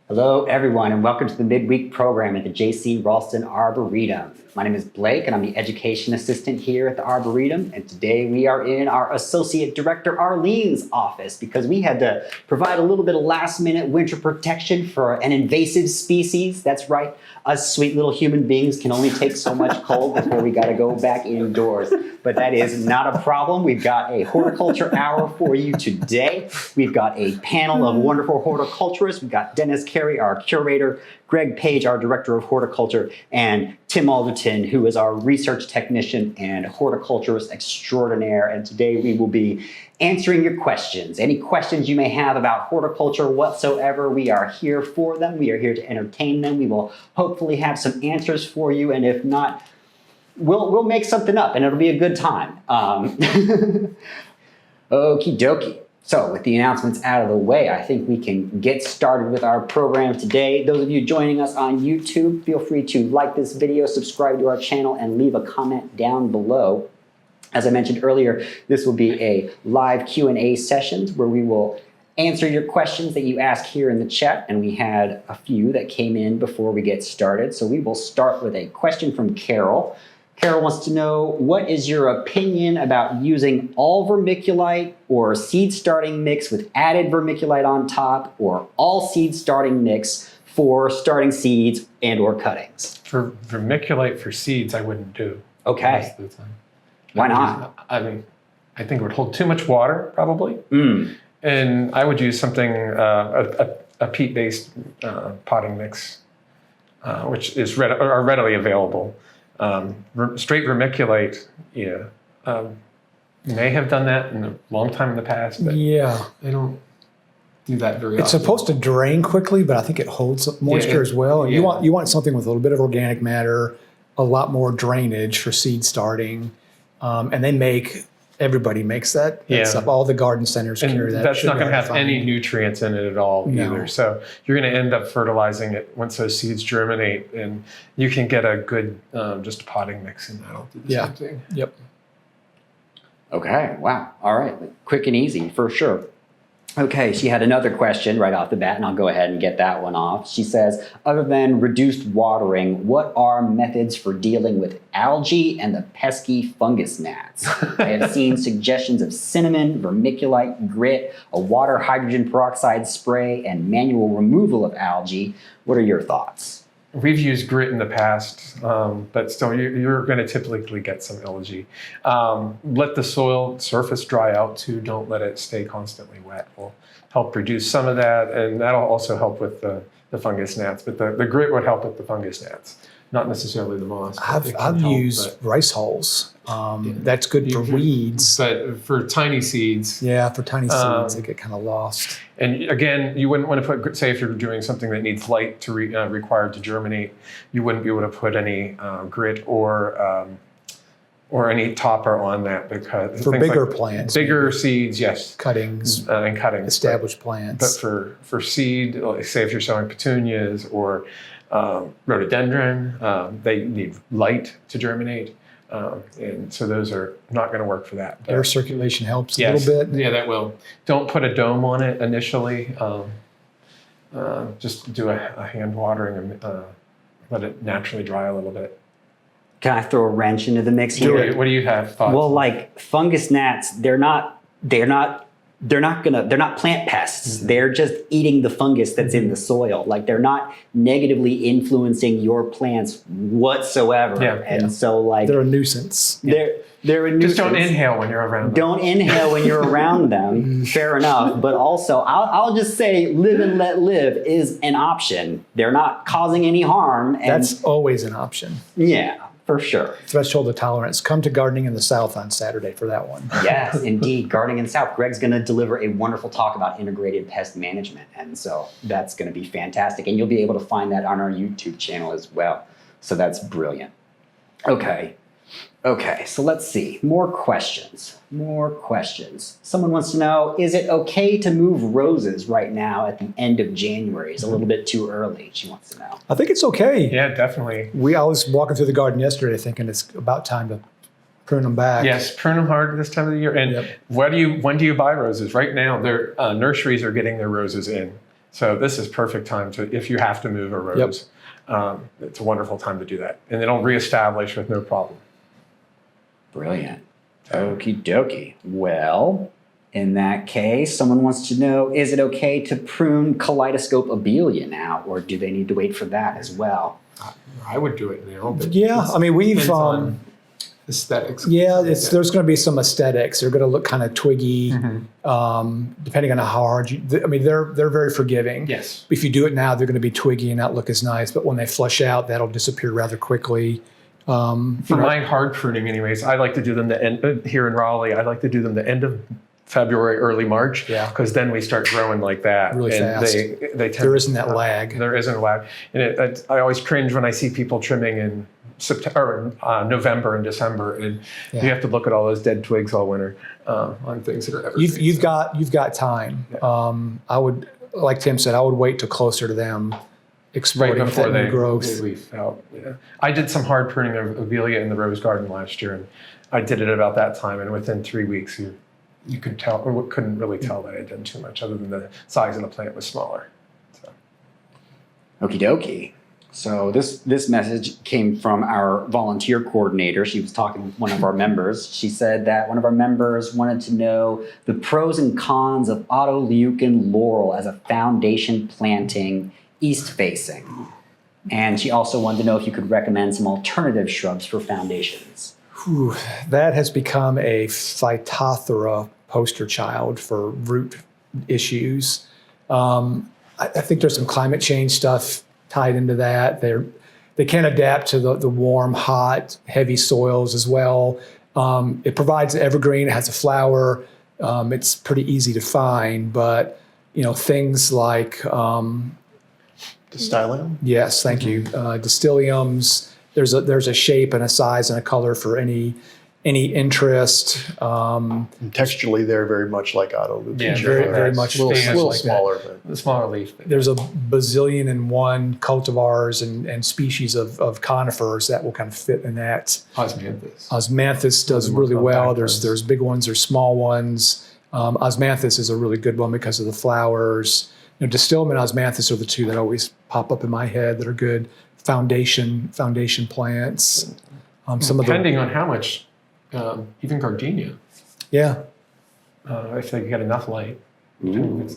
Hello, everyone, and welcome to the midweek program at the JC Raulston Arboretum. My name is Blake, and I'm the education assistant here at the Arboretum. And today we are in our Associate Director Arlene's office because we had to provide a little bit of last-minute winter protection for an invasive species. That's right, us sweet little human beings can only take so much cold before we got to go back indoors. But that is not a problem. We've got a horticulture hour for you today. We've got a panel of wonderful horticulturists. We've got Dennis Carey, our curator, Greg Paige, our director of horticulture, and Tim Alderton, who is our research technician and horticulturist extraordinaire. And today we will be answering your questions. Any questions you may have about horticulture whatsoever, we are here for them. We are here to entertain them. We will hopefully have some answers for you. And if not, we'll make something up and it'll be a good time. Okie dokie. So with the announcements out of the way, I think we can get started with our program today. Those of you joining us on YouTube, feel free to like this video, subscribe to our channel, and leave a comment down below. As I mentioned earlier, this will be a live Q&A session where we will answer your questions that you ask here in the chat, and we had a few that came in before we get started. So we will start with a question from Carol. Carol wants to know, what is your opinion about using all vermiculite or seed starting mix with added vermiculite on top, or all seed starting mix for starting seeds and or cuttings? For vermiculite for seeds, I wouldn't do. Okay. Most of the time. Why not? I mean, I think it would hold too much water, probably. And I would use something, a peat-based potting mix, which is readily available. Straight vermiculite, may have done that in a long time in the past, but yeah, they don't do that very often. It's supposed to drain quickly, but I think it holds moisture as well. And you want something with a little bit of organic matter, a lot more drainage for seed starting, and everybody makes that stuff. All the garden centers carry that. That's not going to have any nutrients in it at all either. So you're going to end up fertilizing it once those seeds germinate, and you can get a good just potting mix, and that'll do the same thing. Yep. Okay, wow. All right, quick and easy for sure. Okay, she had another question right off the bat, and I'll go ahead and get that one off. She says, other than reduced watering, what are methods for dealing with algae and the pesky fungus gnats? I have seen suggestions of cinnamon, vermiculite, grit, a water hydrogen peroxide spray, and manual removal of algae. What are your thoughts? We've used grit in the past, but still you're going to typically get some algae. Let the soil surface dry out too. Don't let it stay constantly wet. Will help reduce some of that, and that'll also help with the fungus gnats. But the grit would help with the fungus gnats, not necessarily the moss. I've used rice hulls. That's good for weeds. But for tiny seeds. Yeah, for tiny seeds, they get kind of lost. And again, you wouldn't want to put, say if you're doing something that needs light to required to germinate, you wouldn't be able to put any grit or any topper on that, because for bigger plants, bigger seeds, yes, cuttings and cuttings, established plants. But for seed, like say if you're sowing petunias or rhododendron, they need light to germinate. And so those are not going to work for that. Air circulation helps a little bit. Yeah, that will. Don't put a dome on it initially. Just do a hand watering and let it naturally dry a little bit. Can I throw a wrench into the mix here? What do you have thoughts? Well, like fungus gnats, they're not plant pests. They're just eating the fungus that's in the soil. Like, they're not negatively influencing your plants whatsoever. So like, they're a nuisance. They're a nuisance. Just don't inhale when you're around them. Don't inhale when you're around them. Fair enough. But also, I'll just say live and let live is an option. They're not causing any harm. And that's always an option. Yeah. For sure. Threshold of tolerance. Come to Gardening in the South on Saturday for that one. Yes, indeed. Gardening in the South. Greg's going to deliver a wonderful talk about integrated pest management. And so that's going to be fantastic. And you'll be able to find that on our YouTube channel as well. So that's brilliant. Okay. So let's see. More questions. Someone wants to know, is it okay to move roses right now at the end of January? It's a little bit too early, she wants to know. I think it's okay. Yeah, definitely. I was walking through the garden yesterday thinking it's about time to prune them back. Yes, prune them hard this time of the year. And when do you buy roses? Right now, nurseries are getting their roses in. So this is perfect time to, if you have to move a rose, it's a wonderful time to do that. And it'll reestablish with no problem. Brilliant. Okie dokie. Well, in that case, someone wants to know, is it okay to prune kaleidoscope abelia now, or do they need to wait for that as well? I would do it now. But Yeah, I mean, we've depends on aesthetics. yeah, there's going to be some aesthetics. They're going to look kind of twiggy, depending on how hard you. I mean, they're very forgiving. Yes. If you do it now, they're going to be twiggy and not look as nice. But when they flush out, that'll disappear rather quickly. For my hard pruning, anyways, I like to do them the end here in Raleigh. I like to do them the end of February, early March, because then we start growing like that. Really and fast. They tend There isn't that lag. There isn't a lag, and I always cringe when I see people trimming in September, November, and December, and you have to look at all those dead twigs all winter on things that are evergreen. You've got time. Yeah. I would, like Tim said, I would wait till closer to them exploding with that new growth. they leaf out. Yeah. I did some hard pruning of abelia in the rose garden last year, and I did it at about that time, and within 3 weeks you could tell, or couldn't really tell that I had done too much, other than the size of the plant was smaller. So. Okie dokie. So this message came from our volunteer coordinator. She was talking with one of our members. She said that one of our members wanted to know the pros and cons of autoleucin laurel as a foundation planting east facing. And she also wanted to know if you could recommend some alternative shrubs for foundations. Whew, that has become a Phytophthora poster child for root issues. I think there's some climate change stuff tied into that. They can adapt to the warm, hot, heavy soils as well. It provides evergreen. It has a flower. It's pretty easy to find, but things like Distillium? yes, thank you. Distilliums. There's a shape and a size and a color for any interest. And texturally, they're very much like autoleucin. Yeah, very much a little, stands little like that. smaller. But The smaller leaf. There's a bazillion and one cultivars and species of conifers that will kind of fit in that. Osmanthus. Osmanthus does really well. There's big ones, there's small ones. Osmanthus is a really good one because of the flowers. Distillium and Osmanthus are the two that always pop up in my head that are good foundation plants. Depending on how much, even gardenia, Yeah. if they get enough light. Ooh.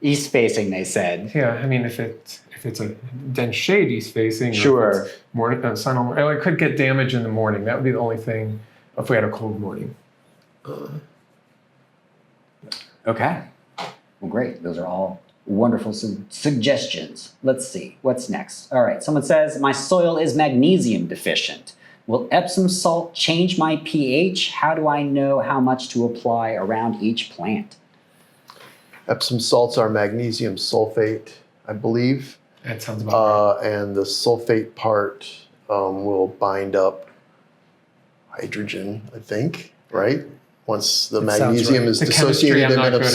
East facing, they said. Yeah, I mean, if it's a dense shade east facing, or Sure. if it's morning sun, it could get damage in the morning. That would be the only thing if we had a cold morning. Okay. Well, great. Those are all wonderful suggestions. Let's see. What's next? All right. Someone says, my soil is magnesium deficient. Will Epsom salt change my pH? How do I know how much to apply around each plant? Epsom salts are magnesium sulfate, I believe. That sounds about right. And the sulfate part will bind up hydrogen, I think, right? Once the That sounds magnesium right. is The dissociated chemistry I'm and not good at.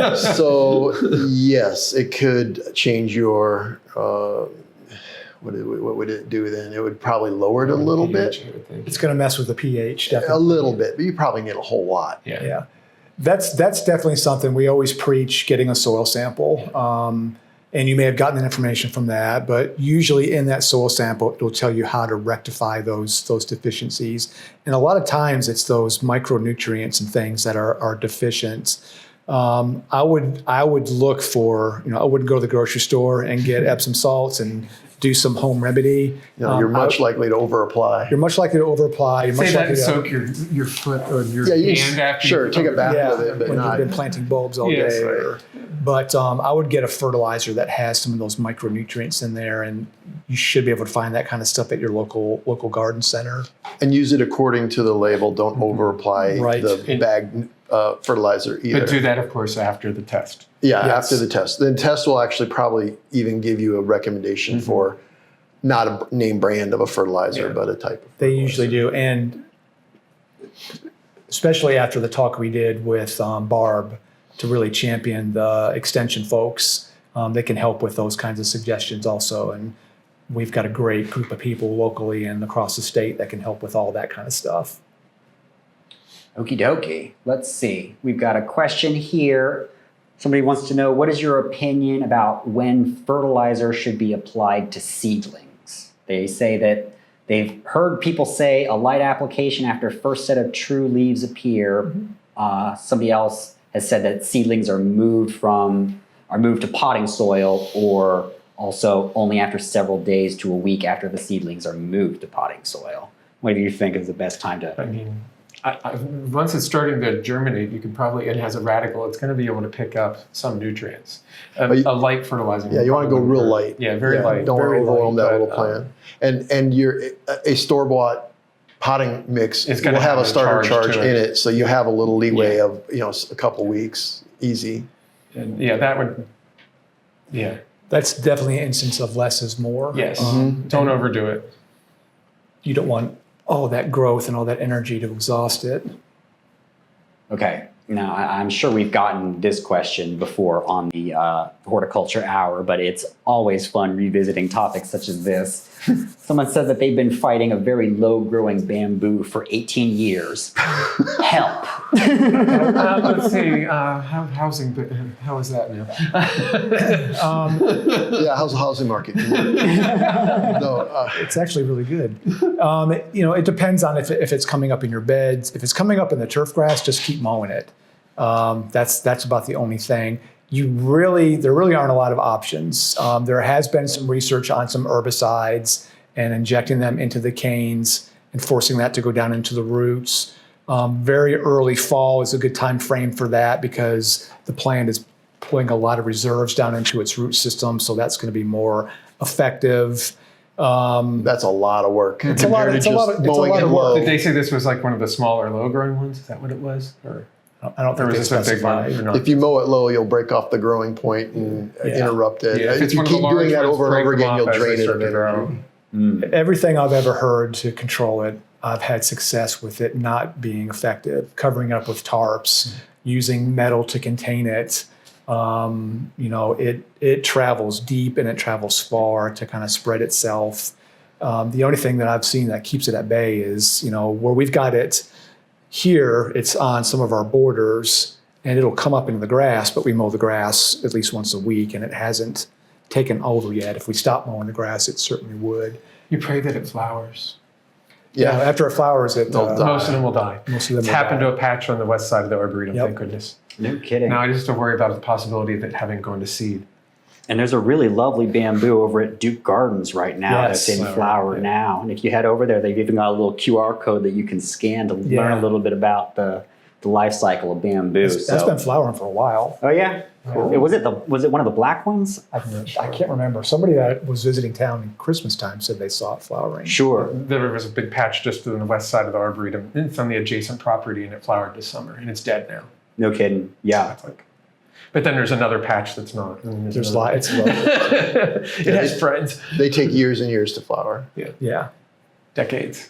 absorbed. So yes, it could change your, what would it do then? It would probably lower it a little bit, I would think. It's going to mess with the pH, definitely. a little bit, but you probably need a whole lot. Yeah. Yeah. That's definitely something we always preach, getting a soil sample. And you may have gotten that information from that, but usually in that soil sample, it'll tell you how to rectify those deficiencies. And a lot of times it's those micronutrients and things that are deficient. I would look for, I wouldn't go to the grocery store and get Epsom salts and do some home remedy. You're much likely to over-apply. You're much likely to over-apply. You're Say much that likely and to, soak your foot or your Yeah, you hand after sure, you take a bath yeah, with it, but when not. you've been planting bulbs all Yes, day. right. But I would get a fertilizer that has some of those micronutrients in there, and you should be able to find that kind of stuff at your local garden center. And use it according to the label. Don't over-apply Right. the bag fertilizer either. But do that, of course, after the test. Yeah, Yes. after the test. The test will actually probably even give you a recommendation for not a name brand of a fertilizer, Yeah. but a type of They fertilizer. usually do, and especially after the talk we did with Barb to really champion the extension folks, they can help with those kinds of suggestions also. And we've got a great group of people locally and across the state that can help with all that kind of stuff. Okie dokie. Let's see. We've got a question here Somebody wants to know, what is your opinion about when fertilizer should be applied to seedlings? They say that they've heard people say a light application after first set of true leaves appear. Somebody else has said that seedlings are moved to potting soil, or also only after several days to a week after the seedlings are moved to potting soil. What do you think is the best time to? I mean, once it's starting to germinate, you can probably, it has a radicle, it's going to be able to pick up some nutrients. A light fertilizing. Yeah, you want to go real light. Yeah, very light. Don't want to overwhelm that little plant. plant. And a store-bought potting mix will have a starter charge in it, so you have a little leeway of a couple weeks, easy. And that would, That's definitely an instance of less is more. Yes. Don't overdo it. You don't want all that growth and all that energy to exhaust it. Okay. Now, I'm sure we've gotten this question before on the Horticulture Hour, but it's always fun revisiting topics such as this. Someone said that they've been fighting a very low-growing bamboo for 18 years. Help. Let's see, housing, how is that now? How's the housing market? No, it's actually really good. It depends on if it's coming up in your beds. If it's coming up in the turf grass, just keep mowing it. That's about the only thing. There really aren't a lot of options. There has been some research on some herbicides and injecting them into the canes and forcing that to go down into the roots. Very early fall is a good time frame for that because the plant is pulling a lot of reserves down into its root system, so that's going to be more effective. that's a lot of work. It's a lot of work. Did they say this was like one of the smaller, low-growing ones? Is that what it was? Or I don't think was they this a big one? specified. Or not? If you mow it low, you'll break off the growing point and interrupt it. Yeah, if you keep doing that over and over again, you'll drain it again. Everything I've ever heard to control it, I've had success with it not being effective. Covering up with tarps, using metal to contain it. It travels deep and it travels far to kind of spread itself. The only thing that I've seen that keeps it at bay is, where we've got it here, it's on some of our borders and it'll come up into the grass, but we mow the grass at least once a week and it hasn't taken over yet. If we stop mowing the grass, it certainly would. You pray that it flowers. Yeah, after it flowers, Most of them will die. Most of them it's will happened die. to a patch on the west side of the Arboretum, Yep. thank goodness. No kidding. Now I just have to worry about the possibility of it having gone to seed. And there's a really lovely bamboo over at Duke Gardens right now that's in flower now. And if you head over there, they've even got a little QR code that you can scan to learn a little bit about the life cycle of bamboo. That's been flowering for a while. Oh yeah, cool. Was it one of the black ones? I can't remember. Somebody that was visiting town in Christmas time said they saw it flowering. Sure. There was a big patch just on the west side of the Arboretum. It's on the adjacent property and it flowered this summer and it's dead now. No kidding. Yeah. But then there's another patch that's not. There's lots. It has friends. They take years and years to flower. Yeah. Decades.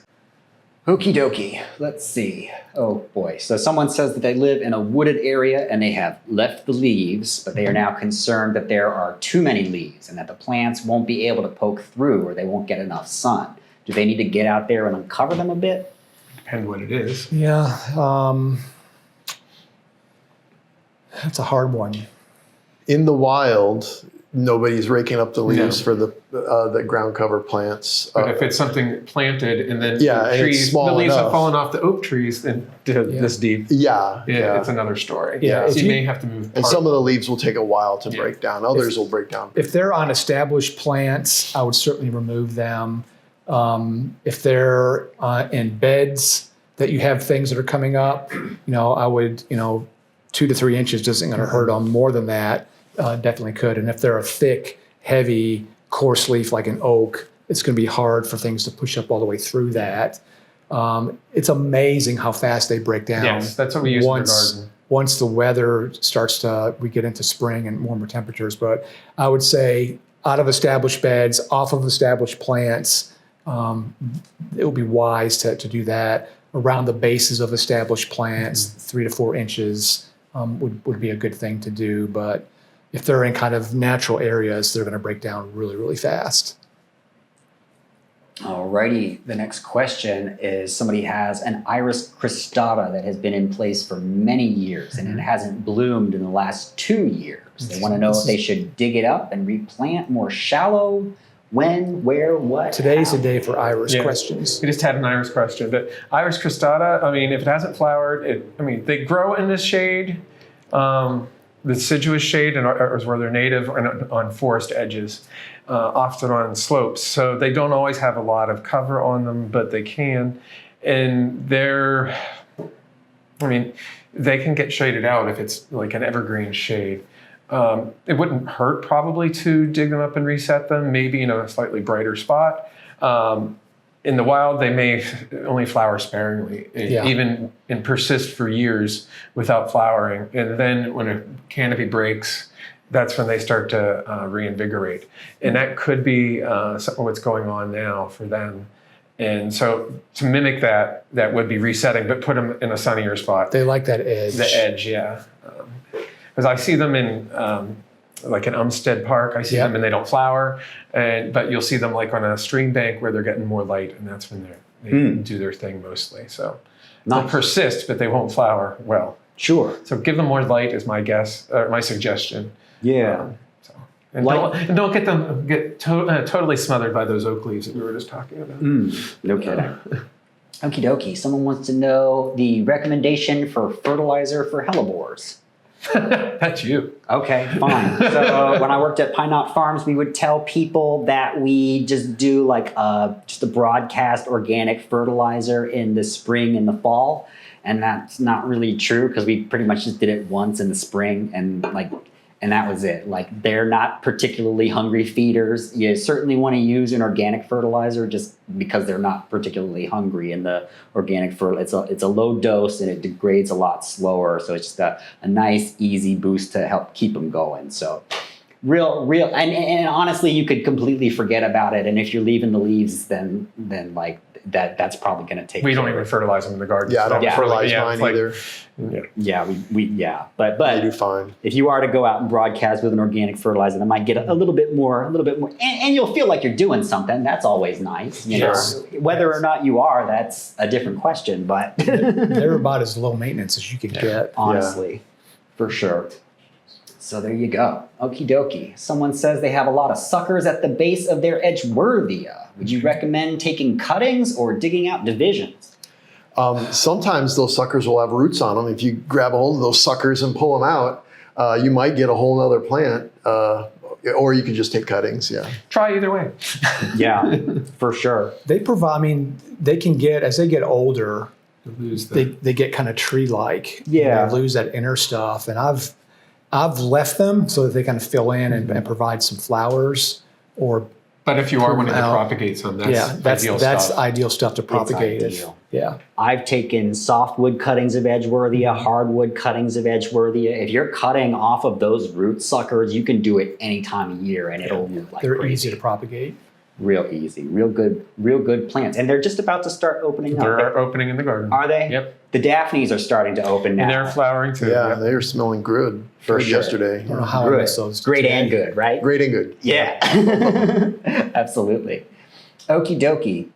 Okie dokie. Let's see. Oh boy. So someone says that they live in a wooded area and they have left the leaves, but they are now concerned that there are too many leaves and that the plants won't be able to poke through or they won't get enough sun. Do they need to get out there and uncover them a bit? Depends what it is. Yeah. That's a hard one. In the wild, nobody's raking up the leaves for the ground cover plants. But if it's something planted and then and the it's small the leaves enough. have fallen off the oak trees and this deep. It's another story. Yeah, So you may have to move. And some of the leaves will take a while to break down. Others will break down. If they're on established plants, I would certainly remove them. If they're in beds that you have things that are coming up, I would, 2 to 3 inches isn't going to hurt them. More than that, definitely could. And if they're a thick, heavy, coarse leaf like an oak, it's going to be hard for things to push up all the way through that. It's amazing how fast they break down. Yes, that's what we use in the garden. Once the weather we get into spring and warmer temperatures. But I would say out of established beds, off of established plants, it would be wise to do that. Around the bases of established plants, 3 to 4 inches would be a good thing to do. But if they're in kind of natural areas, they're going to break down really, really fast. Alrighty, the next question is somebody has an Iris cristata that has been in place for many years and it hasn't bloomed in the last 2 years. They want to know if they should dig it up and replant more shallow, when, where, what. Today's how. the day for iris questions. We just had an iris question, but Iris cristata, I mean, if it hasn't flowered, they grow in the shade, the deciduous shade, or where they're native, on forest edges, often on slopes. So they don't always have a lot of cover on them, but they can. And they can get shaded out if it's like an evergreen shade. It wouldn't hurt probably to dig them up and reset them, maybe in a slightly brighter spot. In the wild, they may only flower sparingly, even and persist for years without flowering. And then when a canopy breaks, that's when they start to reinvigorate. And that could be what's going on now for them. And so to mimic that would be resetting, but put them in a sunnier spot. They like that edge. The edge, yeah. Because I see them in like in Umstead Park, I see them and they don't flower, but you'll see them like on a stream bank where they're getting more light, and that's when they do their thing mostly. So they'll persist, but they won't flower well. Sure. So give them more light is my guess, or my suggestion. Yeah. Don't get totally smothered by those oak leaves that we were just talking about. No kidding. Okie dokie. Someone wants to know the recommendation for fertilizer for hellebores. That's you. Okay, fine. So when I worked at Pine Knot Farms, we would tell people that we just do like just a broadcast organic fertilizer in the spring and the fall. And that's not really true because we pretty much just did it once in the spring and that was it. Like, they're not particularly hungry feeders. You certainly want to use an organic fertilizer just because they're not particularly hungry. And the organic fertilizer, it's a low dose and it degrades a lot slower. So it's just a nice, easy boost to help keep them going. So real, and honestly, you could completely forget about it. And if you're leaving the leaves, then like that's probably going to take. We don't even fertilize them in the garden. Yeah, I don't fertilize mine either. But they do fine. If you are to go out and broadcast with an organic fertilizer, that might get a little bit more, and you'll feel like you're doing something. That's always nice. You know, whether or not you are, that's a different question. But they're about as low maintenance as you can get, honestly, for sure. So there you go. Okie dokie. Someone says they have a lot of suckers at the base of their Edgeworthia. Would you recommend taking cuttings or digging out divisions? Sometimes those suckers will have roots on them. If you grab a hold of those suckers and pull them out, you might get a whole other plant, or you could just take cuttings. Yeah. Try either way. Yeah, for sure. They provide. They can get, as they get older, they get kind of tree-like. Yeah. They lose that inner stuff, and I've left them so that they kind of fill in and provide some flowers. But if you are wanting to propagate some, that's ideal stuff. That's ideal stuff to propagate it. Yeah. I've taken softwood cuttings of Edgeworthia, hardwood cuttings of Edgeworthia. If you're cutting off of those root suckers, you can do it any time of year and it'll look like they're crazy. Easy to propagate. Real easy, real good plants. And they're just about to start opening up. They're opening in the garden. Are they? Yep. The Daphnes are starting to open now. And they're flowering too. Yeah, they're smelling good. For sure. Yesterday. I don't know how I missed those. Great and good, right? Great and good. Yeah. Absolutely. Okie dokie.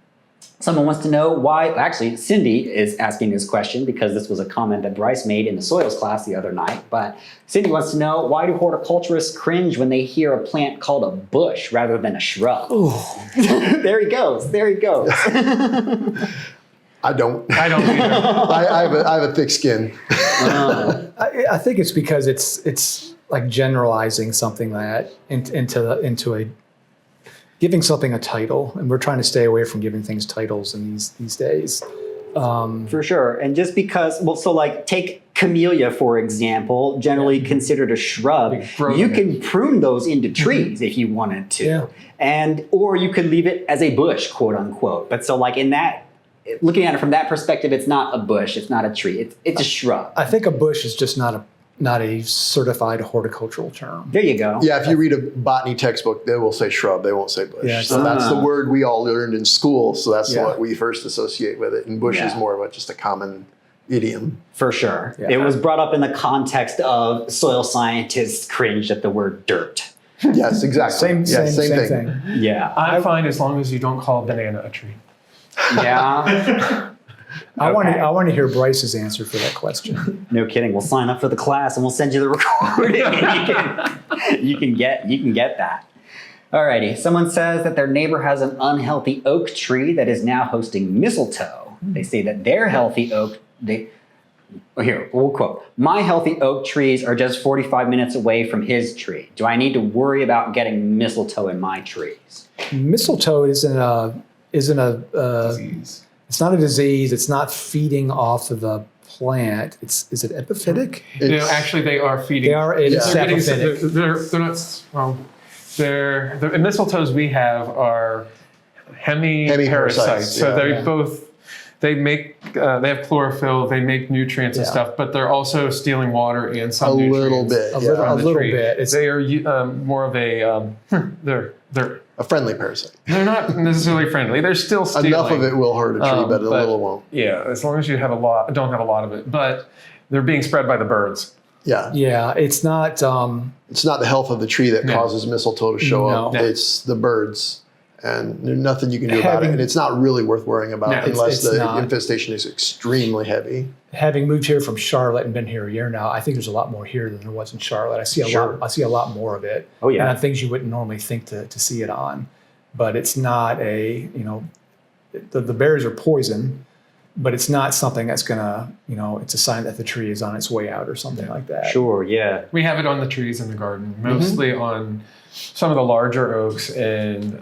Someone wants to know why, actually Cindy is asking this question because this was a comment that Bryce made in the soils class the other night, but Cindy wants to know, why do horticulturists cringe when they hear a plant called a bush rather than a shrub? There he goes. I don't either. I have a thick skin. I think it's because it's like generalizing something that into a giving something a title, and we're trying to stay away from giving things titles in these days. For sure. And just because, so like take camellia, for example, generally considered a shrub. You can prune those into trees if you wanted to. Yeah. Or you could leave it as a bush, quote unquote. But so like in that, looking at it from that perspective, it's not a bush, it's not a tree, it's a shrub. I think a bush is just not a certified horticultural term. There you go. Yeah, if you read a botany textbook, they will say shrub, they won't say bush. Yeah, so that's the word we all learned in school, so that's what we first associate with it. And bush is more of just a common idiom. For sure. Yeah. It was brought up in the context of soil scientists cringed at the word dirt. Yes, exactly. Same thing. Yeah. I find as long as you don't call a banana a tree. Yeah. I want to hear Bryce's answer for that question. No kidding. We'll sign up for the class and we'll send you the recording. you can get that. Alrighty. Someone says that their neighbor has an unhealthy oak tree that is now hosting mistletoe. They say that their healthy oak here, we'll quote, "My healthy oak trees are just 45 minutes away from his tree. Do I need to worry about getting mistletoe in my trees?" Mistletoe isn't a Disease. it's not a disease. It's not feeding off of the plant. Is it epiphytic? Actually, they are feeding. They are. It's They're epiphytic. they're not. Well, the mistletoes we have are hemiparasites. So they have chlorophyll, they make nutrients and stuff, but they're also stealing water and some nutrients. A little bit. A little bit. They are more of a they're A friendly parasite. they're not necessarily friendly. They're still stealing. Enough of it will hurt a tree, but a little won't. Yeah, as long as you don't have a lot of it. But they're being spread by the birds. Yeah. Yeah, it's not. It's not the health of the tree that causes mistletoe to show up. No. It's the birds. And there's nothing you can do about it. And it's not really worth worrying about unless the infestation is extremely heavy. Having moved here from Charlotte and been here a year now, I think there's a lot more here than there was in Charlotte. I see a lot more of it. Oh, yeah. And on things you wouldn't normally think to see it on. But it's not the berries are poison, but it's not something that's gonna, it's a sign that the tree is on its way out or something like that. Sure, yeah. We have it on the trees in the garden, mostly on some of the larger oaks and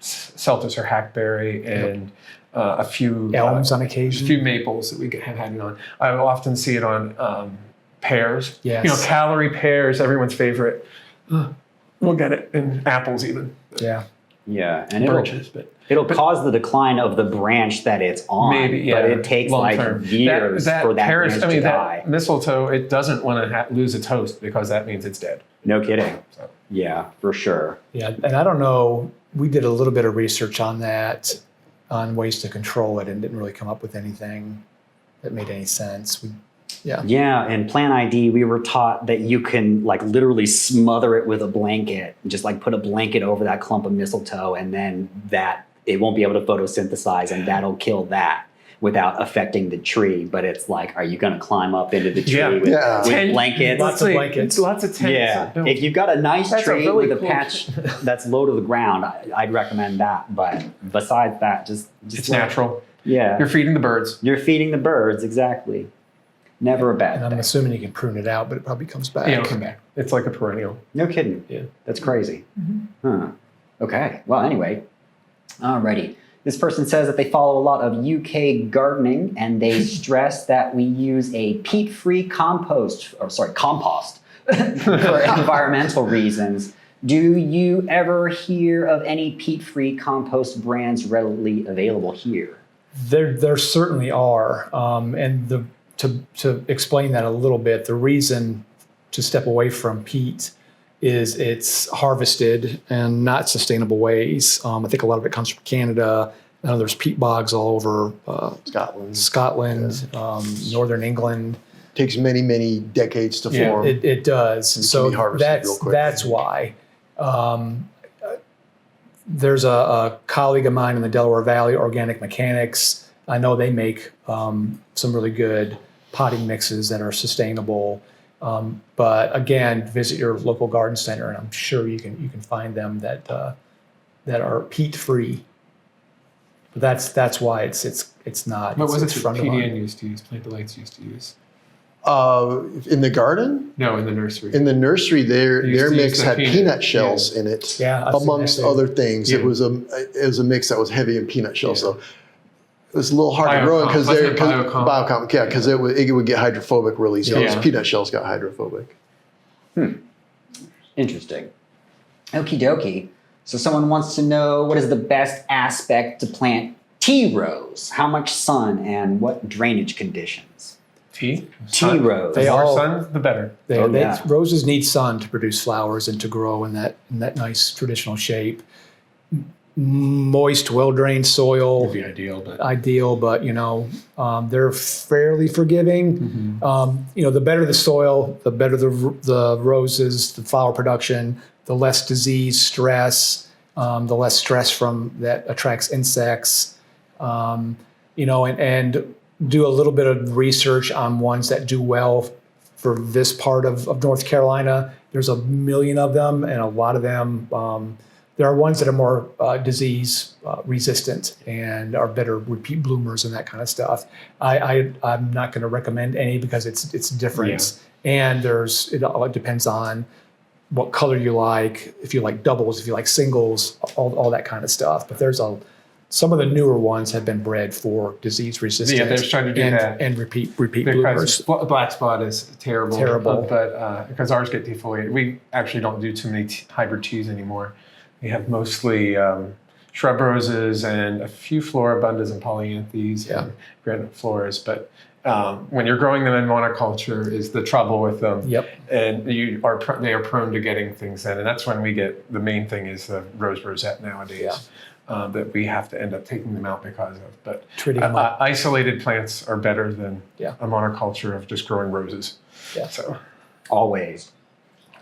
Celtis or hackberry and a few elms on occasion. A few maples that we have had it on. I will often see it on pears. Yes. Calorie pears, everyone's favorite. We'll get it in apples even. Yeah. Yeah, and Birches, it'll cause the decline of the branch that it's on. Maybe, yeah. But it takes long-term. Years for that branch to die. That mistletoe, it doesn't want to lose its host because that means it's dead. No kidding. So. Yeah, for sure. Yeah, and I don't know. We did a little bit of research on that, on ways to control it, and didn't really come up with anything that made any sense. Yeah, in Plant ID, we were taught that you can literally smother it with a blanket, just put a blanket over that clump of mistletoe, and then that it won't be able to photosynthesize, and that'll kill that without affecting the tree. But it's are you going to climb up into the tree with blankets? Lots of blankets. Lots of tents. Yeah, if you've got a nice tree really with a cool patch that's low to the ground, I'd recommend that. But besides that, just it's natural. Yeah, you're feeding the birds. You're feeding the birds, exactly. Never a bad thing. And I'm assuming you can prune it out, but it probably comes back. Yeah, it'll come back. It's like a perennial. No kidding. Yeah. That's crazy. Huh. Okay. Well, anyway. Alrighty. This person says that they follow a lot of UK gardening, and they stress that we use a peat-free compost for environmental reasons. Do you ever hear of any peat-free compost brands readily available here? There certainly are, and to explain that a little bit, the reason to step away from peat is it's harvested in not sustainable ways. I think a lot of it comes from Canada. I know there's peat bogs all over Scotland, northern England. Takes many, many decades to form. It does. And so can be harvested real quick. That's why. There's a colleague of mine in the Delaware Valley, Organic Mechanics. I know they make some really good potting mixes that are sustainable. But again, visit your local garden center, and I'm sure you can find them that are peat free. That's why it's not. What was it that PDN used to use? Plant Delights used to use? In the garden? No, in the nursery. In the nursery, their mix had peanut shells in it, amongst other things. Yeah. It was a mix that was heavy in peanut shells. So it was a little hard to grow because biocom, because it would get hydrophobic really easy. Those peanut shells got hydrophobic. Interesting. Okie dokie. So someone wants to know, what is the best aspect to plant tea rose? How much sun and what drainage conditions? Tea rose. The more sun, the better. Roses need sun to produce flowers and to grow in that nice traditional shape. Moist, well-drained soil would be ideal, but they're fairly forgiving. The better the soil, the better the roses, the flower production. the less disease, stress, the less stress from that attracts insects, you know, and do a little bit of research on ones that do well for this part of North Carolina. There's a million of them, and a lot of them, there are ones that are more disease resistant and are better repeat bloomers and that kind of stuff. I'm not going to recommend any because it's different, and it depends on what color you like, if you like doubles, if you like singles, all that kind of stuff. But some of the newer ones have been bred for disease resistance. Yeah, they're trying to do that. And repeat bloomers. Black spot is terrible. Terrible. But because ours get defoliated, we actually don't do too many hybrid teas anymore. We have mostly shrub roses and a few floribundas and polyanthes and granite floras. But when you're growing them in monoculture is the trouble with them. Yep. And they are prone to getting things in. And that's when we get, the main thing is the rose rosette nowadays. Yeah. That we have to end up taking them out because of. But isolated plants are better than a monoculture of just growing roses. Yeah. So Always.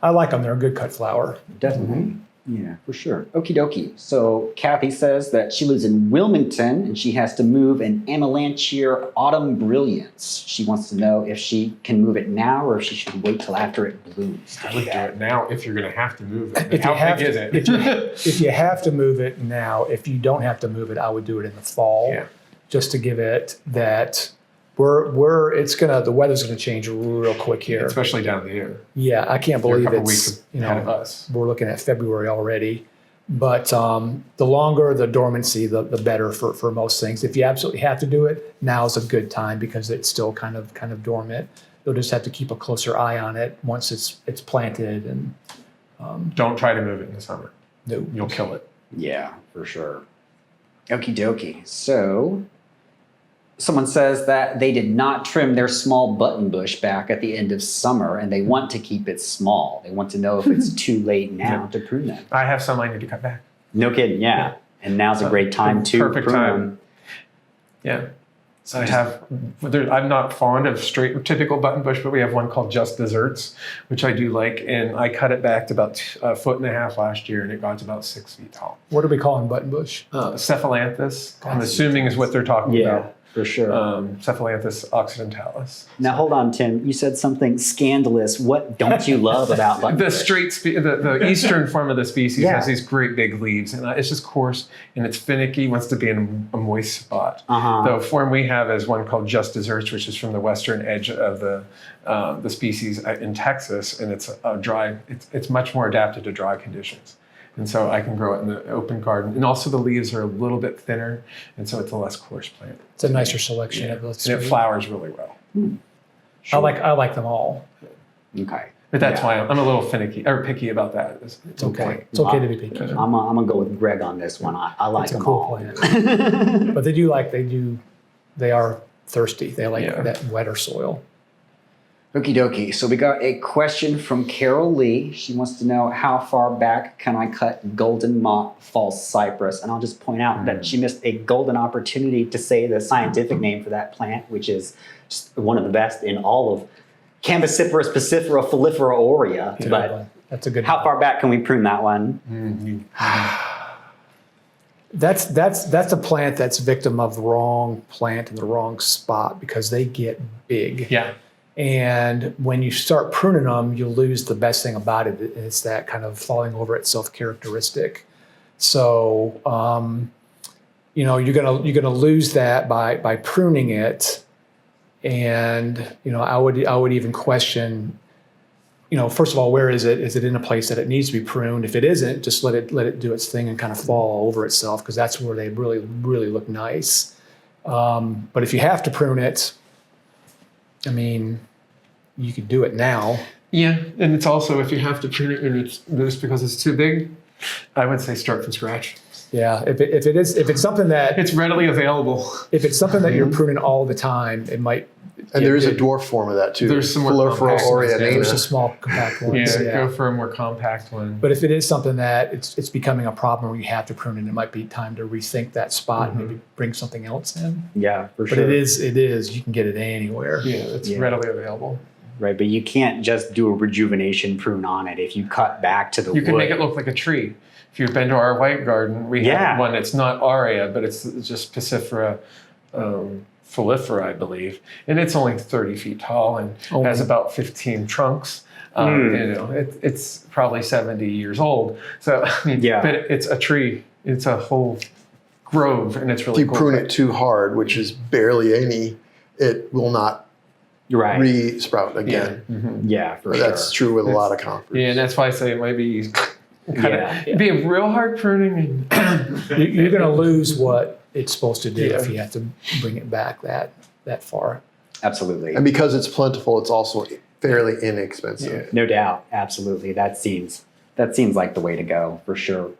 I like them. They're a good cut flower. Definitely. Yeah, for sure. Okie dokie. So Kathy says that she lives in Wilmington and she has to move an Amelanchier Autumn Brilliance. She wants to know if she can move it now or if she should wait till after it blooms. I would do it now if you're going to have to move it. How big is it? If you have to move it now, if you don't have to move it, I would do it in the fall, just to give it that. The weather's gonna change real quick here, especially down here. Yeah, I can't believe it's weeks ahead of us. We're looking at February already, but the longer the dormancy, the better for most things. If you absolutely have to do it, now's a good time because it's still kind of dormant. You'll just have to keep a closer eye on it once it's planted. And don't try to move it in the summer. No, you'll kill it. Yeah, for sure. Okie dokie. So. Someone says that they did not trim their small button bush back at the end of summer and they want to keep it small. They want to know if it's too late now to prune them. I have some I need to cut back. No kidding, yeah. And now's a great time to perfect prune time. them. Yeah. So I'm not fond of straight typical button bush, but we have one called Just Desserts, which I do like. And I cut it back to about 1.5 feet last year and it got to about 6 feet tall. What are we calling button bush? Cephalanthus, I'm assuming is what they're talking about. For sure. Cephalanthus occidentalis. Now hold on, Tim. You said something scandalous. What don't you love about button bush? The eastern form of the species has these great big leaves, and it's just coarse and it's finicky. Wants to be in a moist spot. The form we have is one called Just Desserts, which is from the western edge of the species in Texas, and it's dry. It's much more adapted to dry conditions. And so I can grow it in the open garden. And also the leaves are a little bit thinner, and so it's a less coarse plant. It's a nicer selection of those. And it flowers really well. Sure. I like them all. Okay. But that's why I'm a little finicky or picky about that. It's okay. It's okay to be picky. I'm gonna go with Greg on this one. I like them all. It's a cool plant. But they are thirsty. They like that wetter soil. Okie dokie. So we got a question from Carol Lee. She wants to know how far back can I cut golden mott false cypress? And I'll just point out that she missed a golden opportunity to say the scientific name for that plant, which is just one of the best in all of Cambiciferous Piscifera Folifera aurea. But that's a good. How far back can we prune that one? That's a plant that's victim of the wrong plant in the wrong spot because they get big. Yeah. And when you start pruning them, you lose the best thing about it. It's that kind of falling over itself characteristic. So, you're gonna lose that by pruning it. And I would even question, first of all, where is it? Is it in a place that it needs to be pruned? If it isn't, just let it do its thing and kind of fall over itself because that's where they really, really look nice. But if you have to prune it, I mean, you could do it now. Yeah, and it's also if you have to prune it and it's just because it's too big, I would say start from scratch. Yeah, if it's something that it's readily available. If it's something that you're pruning all the time, it might. And there is a dwarf form of that too. There's some more There's a small compact one. Go for a more compact one. But if it is something that it's becoming a problem where you have to prune it, it might be time to rethink that spot and maybe bring something else in. Yeah, for sure. But it is. You can get it anywhere. Yeah, it's readily available. Right, but you can't just do a rejuvenation prune on it. If you cut back to the You can wood, make it look like a tree. If you've been to our white garden, we have one that's not aria, but it's just Piscifera folifera, I believe. And it's only 30 feet tall and has about 15 trunks. It's probably 70 years old. So, but it's a tree. It's a whole grove, and it's really If you prune it too hard, which is barely any, it will not re-sprout again. For That's true with a lot of conifers. Yeah, and that's why I say maybe be a real hard pruning. You're going to lose what it's supposed to do if you have to bring it back that far. Absolutely. And because it's plentiful, it's also fairly inexpensive. Yeah. No doubt. Absolutely. That seems like the way to go for sure.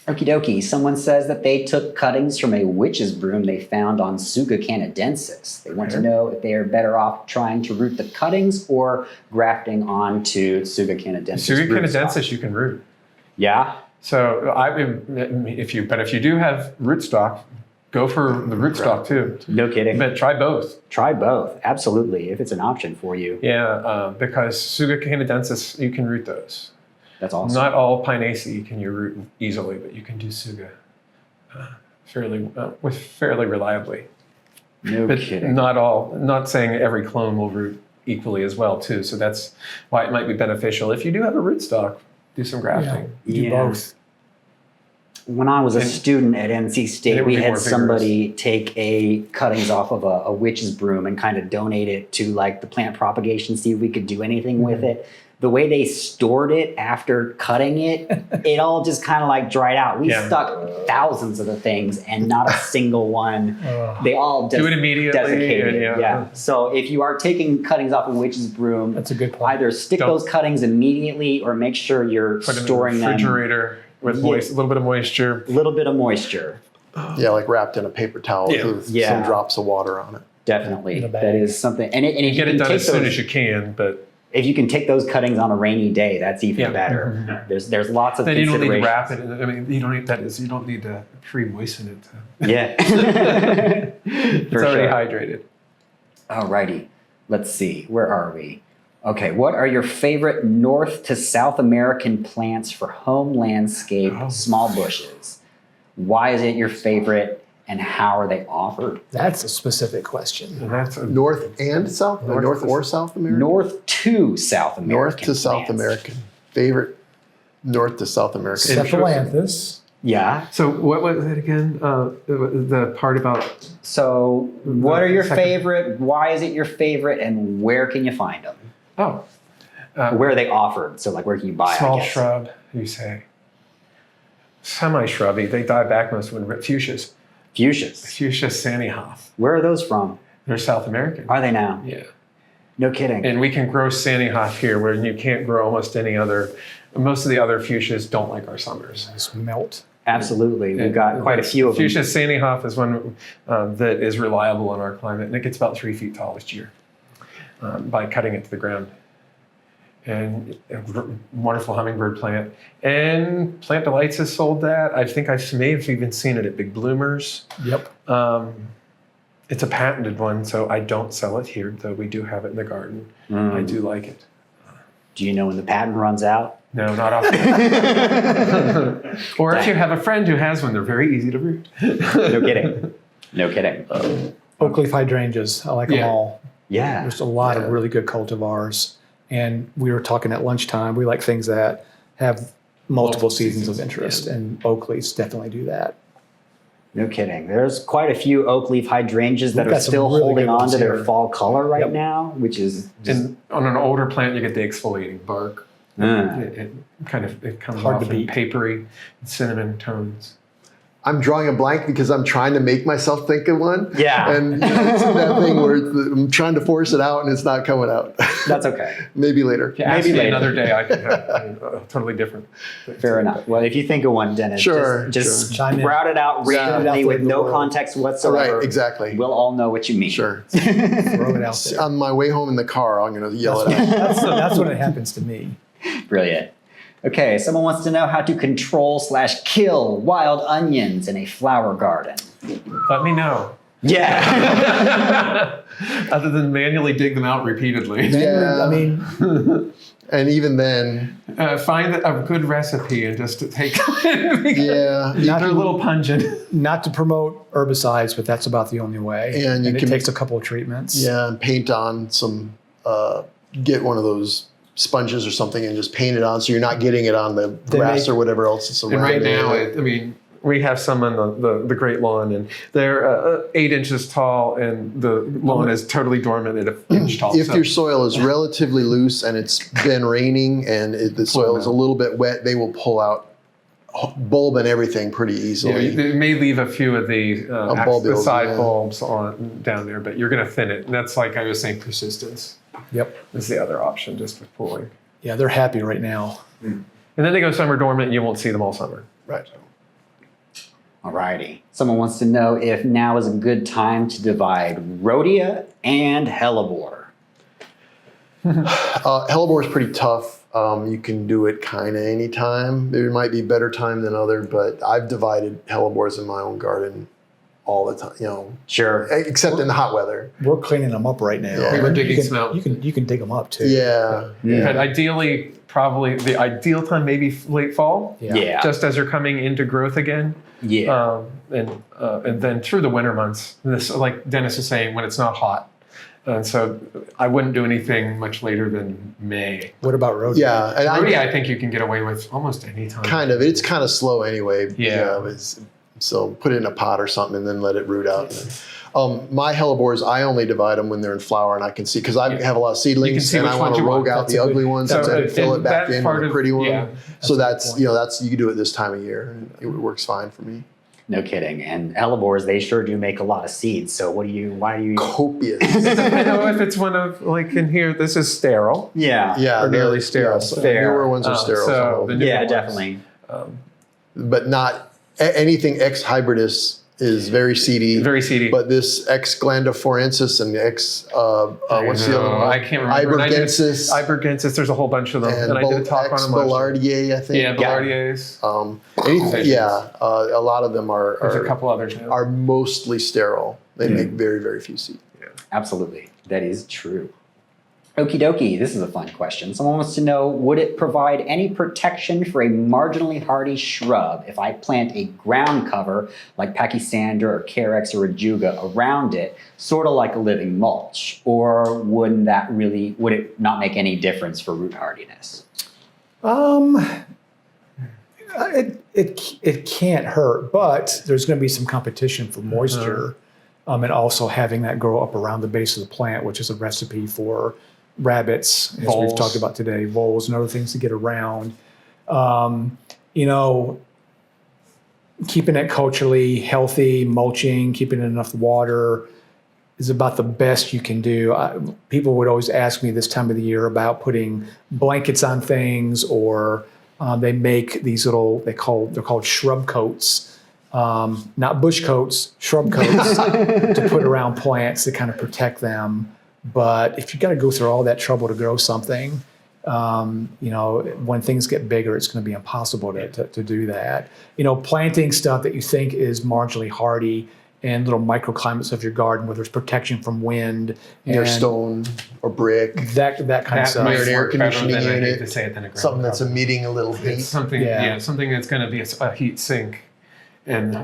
Okie dokie. Someone says that they took cuttings from a witch's broom they found on Tsuga canadensis. They want to know if they are better off trying to root the cuttings or grafting onto Tsuga canadensis. Tsuga canadensis you can root. Yeah. So if you do have rootstock, go for the rootstock too. No kidding. But try both. Try both. Absolutely. If it's an option for you. Yeah, because Tsuga canadensis, you can root those. That's awesome. Not all Pinaceae can you root easily, but you can do Tsuga fairly reliably. No kidding. Not saying every clone will root equally as well too. So that's why it might be beneficial. If you do have a rootstock, do some grafting. Do both. When I was a student at NC State, we had somebody take a cuttings off of a witch's broom and kind of donate it to like the plant propagation, see if we could do anything with it. The way they stored it after cutting it, it all just kind of like dried out. We stuck thousands of the things and not a single one. They all do it immediately. Desiccated. So if you are taking cuttings off a witch's broom, that's a good point. Either stick those cuttings immediately or make sure you're storing them in the refrigerator with a little bit of moisture. A little bit of moisture. Yeah, like wrapped in a paper towel with some drops of water on it. Definitely. That is something. And if get it done as soon as you can, but if you can take those cuttings on a rainy day, that's even better. There's lots of considerations. Then you don't need to wrap it. I mean, you don't need to pre-moisten it. It's already hydrated. Alrighty. Let's see. Where are we? Okay. What are your favorite North to South American plants for home landscape small bushes? Why is it your favorite? And how are they offered? That's a specific question. And that's North and South? North or South American? North to South American. North to South American. Favorite North to South American. Cephalanthus. Yeah. So what was it again? The part about... So what are your favorite? Why is it your favorite? And where can you find them? Where are they offered? So like where can you buy small shrub, you say. Semi-shrubby. They die back most when fuchsias. Fuchsia Sandyhoff. Where are those from? They're South American. Are they now? Yeah. No kidding. And we can grow Sandyhoff here where you can't grow almost any other. Most of the other fuchsias don't like our summers. Just melt. Absolutely. We've got quite a few of them. Fuchsia Sandyhoff is one that is reliable in our climate, and it gets about 3 feet tall each year by cutting it to the ground. And a wonderful hummingbird plant. And Plant Delights has sold that. I think I may have even seen it at Big Bloomers. Yep. It's a patented one, so I don't sell it here, though we do have it in the garden. I do like it. Do you know when the patent runs out? No, not often. Or if you have a friend who has one, they're very easy to root. No kidding. No kidding. Oak leaf hydrangeas. I like them all. Yeah. There's a lot of really good cultivars. And we were talking at lunchtime. We like things that have multiple seasons of interest, and oak leaves definitely do that. No kidding. There's quite a few oak leaf hydrangias that are still holding on to their fall color right now, which is and on an older plant, you get the exfoliating bark. It comes hard off to beat. Papery cinnamon tones. I'm drawing a blank because I'm trying to make myself think of one. Yeah. And it's that thing where I'm trying to force it out and it's not coming out. That's okay. Maybe later. Maybe later. Another day I can have totally different. Fair enough. Well, if you think of one, Dennis, just sprout it out randomly with no context whatsoever. Right, exactly. We'll all know what you mean. Sure. Throw it out there. On my way home in the car, I'm going to yell it out. That's when it happens to me. Brilliant. Okay, someone wants to know how to control/kill wild onions in a flower garden. Let me know. Yeah. Other than manually dig them out repeatedly. I mean, and even then, find a good recipe and just to take. Yeah, they're a little pungent. Not to promote herbicides, but that's about the only way. And it takes a couple of treatments. Yeah, and paint on some. Get one of those sponges or something and just paint it on, so you're not getting it on the grass or whatever else is around. And right now, we have some on the Great Lawn, and they're 8 inches tall, and the lawn is totally dormant at an inch tall. If your soil is relatively loose and it's been raining and the soil is a little bit wet, they will pull out bulb and everything pretty easily. Yeah, it may leave a few of the side bulbs on down there, but you're going to thin it. And that's, like I was saying, persistence. Yep. Is the other option, just with pulling. Yeah, they're happy right now. And then they go summer dormant, and you won't see them all summer. Right. Alrighty. Someone wants to know if now is a good time to divide rhodia and hellebore. Hellebore is pretty tough. You can do it kind of any time. There might be better time than other, but I've divided hellebores in my own garden all the time. Sure. Except in the hot weather. We're cleaning them up right now. Yeah. We were digging some out. You can dig them up too. Yeah. But ideally, probably the ideal time maybe late fall. Yeah. Just as they're coming into growth again. Yeah. And then through the winter months, this, like Dennis is saying, when it's not hot. And so I wouldn't do anything much later than May. What about rhodia? Yeah. And Rhodia, I think you can get away with almost any time. Kind of. It's kind of slow anyway. Yeah. So put it in a pot or something and then let it root out. My hellebores, I only divide them when they're in flower, and I can see, because I have a lot of seedlings and I want to rogue out the ugly ones and then fill it back in with a pretty one. Yeah. So that's you can do it this time of year, and it works fine for me. No kidding. And hellebores, they sure do make a lot of seeds. So why do you? Copious. I know if it's one of, like in here, this is sterile. Yeah. Yeah, Or nearly sterile. The newer ones are sterile. So the newer Yeah, ones, definitely. But not anything ex hybridus is very seedy. Very seedy. But this ex glandoforensis and ex what's the other one? I can't remember. Ibergensis. Ibergensis. There's a whole bunch of them, and I did a talk on them. Boulardier, I think. Yeah, Boulardier's. A lot of them There's a couple others now. are mostly sterile. They make very, very few seeds. Yeah. Absolutely. That is true. Okie dokie, this is a fun question. Someone wants to know, would it provide any protection for a marginally hardy shrub if I plant a ground cover like Pachysandra or Carex or Ajuga around it, sort of like a living mulch? Or would it not make any difference for root hardiness? It can't hurt, but there's going to be some competition for moisture, and also having that grow up around the base of the plant, which is a recipe for rabbits, as we've talked about today, voles and other things to get around. Keeping it culturally healthy, mulching, keeping it enough water is about the best you can do. People would always ask me this time of the year about putting blankets on things, or they make these little, they're called shrub coats, not bush coats, shrub coats to put around plants to kind of protect them. But if you got to go through all that trouble to grow something, when things get bigger, it's going to be impossible to do that. Planting stuff that you think is marginally hardy in little microclimates of your garden, where there's protection from wind, Near stone or brick. that kind of stuff. Near an air conditioning I hate unit. to say it, than a ground Something that's cover. emitting a little heat. It's something, something that's going to be a heat sink and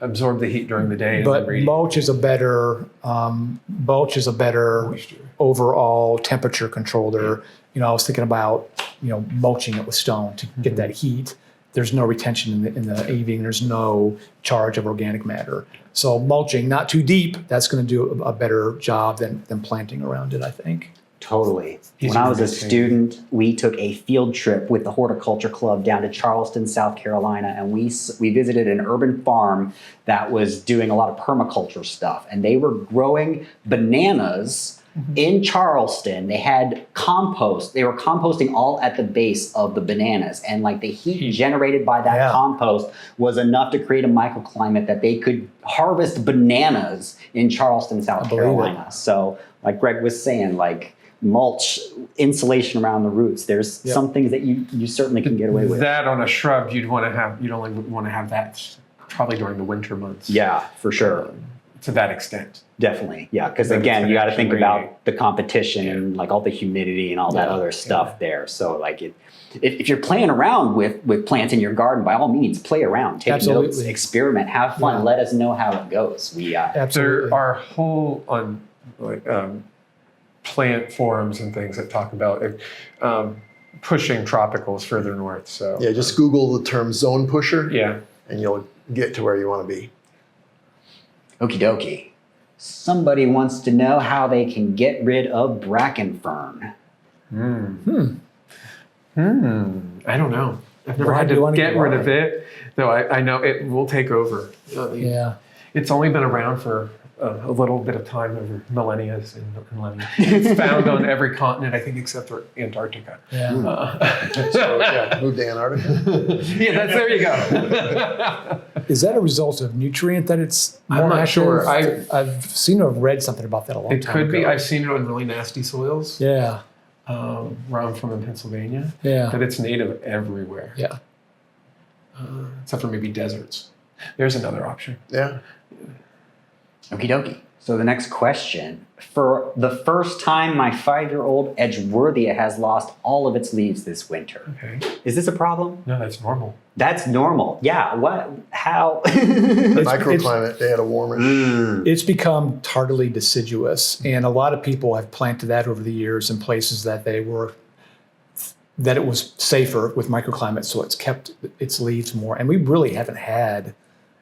absorb the heat during the day. But mulch is a better Moisture. overall temperature controller. I was thinking about mulching it with stone to get that heat. There's no retention in the eaving. There's no charge of organic matter. So mulching, not too deep, that's going to do a better job than planting around it, I think. Totally. When I was a student, we took a field trip with the Horticulture Club down to Charleston, South Carolina, and we visited an urban farm that was doing a lot of permaculture stuff, and they were growing bananas in Charleston. They had compost. They were composting all at the base of the bananas, and like the heat generated by that compost was enough to create a microclimate that they could harvest bananas in Charleston, South Carolina. So like Greg was saying, like mulch, insulation around the roots. There's some things that you certainly can get away with. That on a shrub, you'd only want to have that probably during the winter months. Yeah, for sure. to that extent. Definitely, yeah. Because Then again, it's you got gonna to think actually about the competition and like all the humidity and all that other stuff there. So like if you're playing around with plants in your garden, by all means, play around, take notes, experiment, have fun. Let us know how it goes. There are whole plant forums and things that talk about pushing tropicals further north. So yeah, just Google the term zone pusher. Yeah, and you'll get to where you want to be. Okie dokie. Somebody wants to know how they can get rid of bracken fern. I don't know. I've never had to get rid of it, though I know it will take over. It's only been around for a little bit of time, over millennia. It's found on every continent, I think, except for Antarctica. So move to Antarctica. There you go. Is that a result of nutrient that it's more I'm not active? sure. I've seen or read something about that a long time ago. It could be. I've seen it on really nasty soils. Yeah. Where I'm from in Pennsylvania. Yeah. But it's native everywhere. Yeah. Except for maybe deserts. There's another option. Yeah. Okie dokie. So the next question. For the first time, my 5-year-old Edgeworthia has lost all of its leaves this winter. Okay. Is this a problem? No, that's normal. That's normal. Yeah. What? How? Microclimate. They had a warmer. It's become tardily deciduous, and a lot of people have planted that over the years in places that it was safer with microclimate, so it's kept its leaves more. And we really haven't had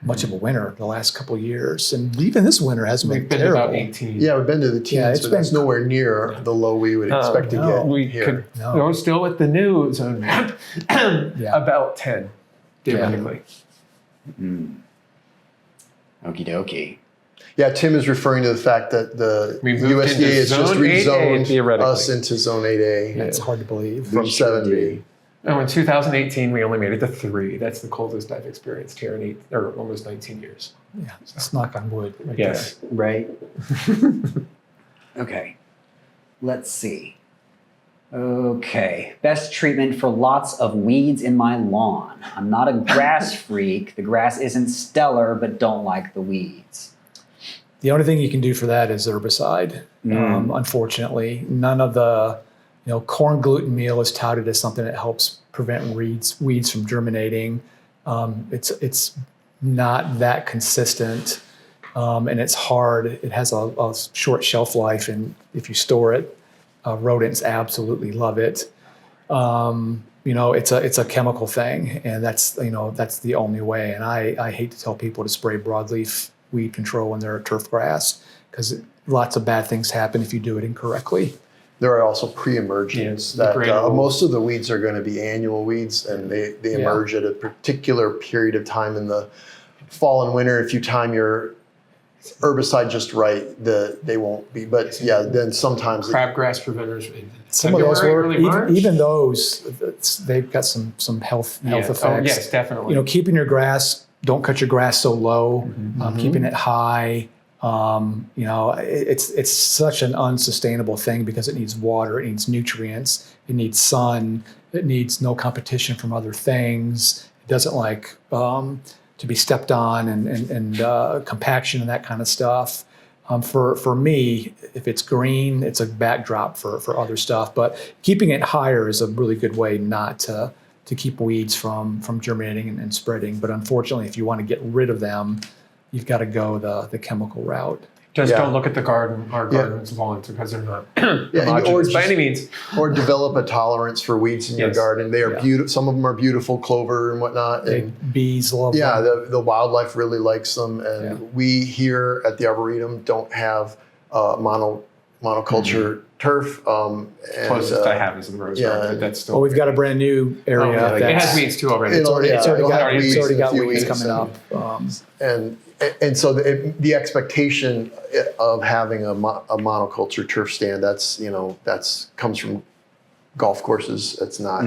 much of a winter the last couple of years, and even this winter hasn't been terrible. About 18. Yeah, we've been to the teens, but it's nowhere near the low we would expect to get here. We're still at the news about 10, theoretically. Okie dokie. Yeah, Tim is referring to the fact that the We moved USDA has just into Zone 8A, rezoned us into Zone 8A It's hard to believe. from 7B. Oh, in 2018, we only made it to 3. That's the coldest I've experienced here in almost 19 years. Yeah, let's knock on wood. Yes. Right. Okay. Let's see. Okay. Best treatment for lots of weeds in my lawn. I'm not a grass freak. The grass isn't stellar, but don't like the weeds. The only thing you can do for that is herbicide. Unfortunately, none of the corn gluten meal is touted as something that helps prevent weeds from germinating. It's not that consistent, and it's hard. It has a short shelf life, and if you store it, rodents absolutely love it. It's a chemical thing, and that's the only way. And I hate to tell people to spray broadleaf weed control when they're turf grass, because lots of bad things happen if you do it incorrectly. There are also pre-emergents that most of the weeds are going to be annual weeds, and they emerge at a particular period of time in the fall and winter. If you time your herbicide just right, they won't be. But then sometimes crabgrass preventers. Some of those work. Even those, they've got some health effects. Oh, yes, definitely. Keeping your grass. Don't cut your grass so low. Keeping it high. It's such an unsustainable thing because it needs water, it needs nutrients, it needs sun, it needs no competition from other things. It doesn't like to be stepped on and compaction and that kind of stuff. For me, if it's green, it's a backdrop for other stuff. But keeping it higher is a really good way not to keep weeds from germinating and spreading. But unfortunately, if you want to get rid of them, you've got to go the chemical route. Just don't look at our gardens' lawns, because they're not homogeneous by any means. Or develop a tolerance for weeds in your garden. They are beautiful. Some of them are beautiful, clover and whatnot. And bees love them. Yeah, the wildlife really likes them. And we here at the Arboretum don't have monoculture turf. Closest I have is in the rose garden. That's still. Well, we've got a brand new area. It has weeds too already. It's already got weeds coming up. And so the expectation of having a monoculture turf stand, that's comes from golf courses. It's not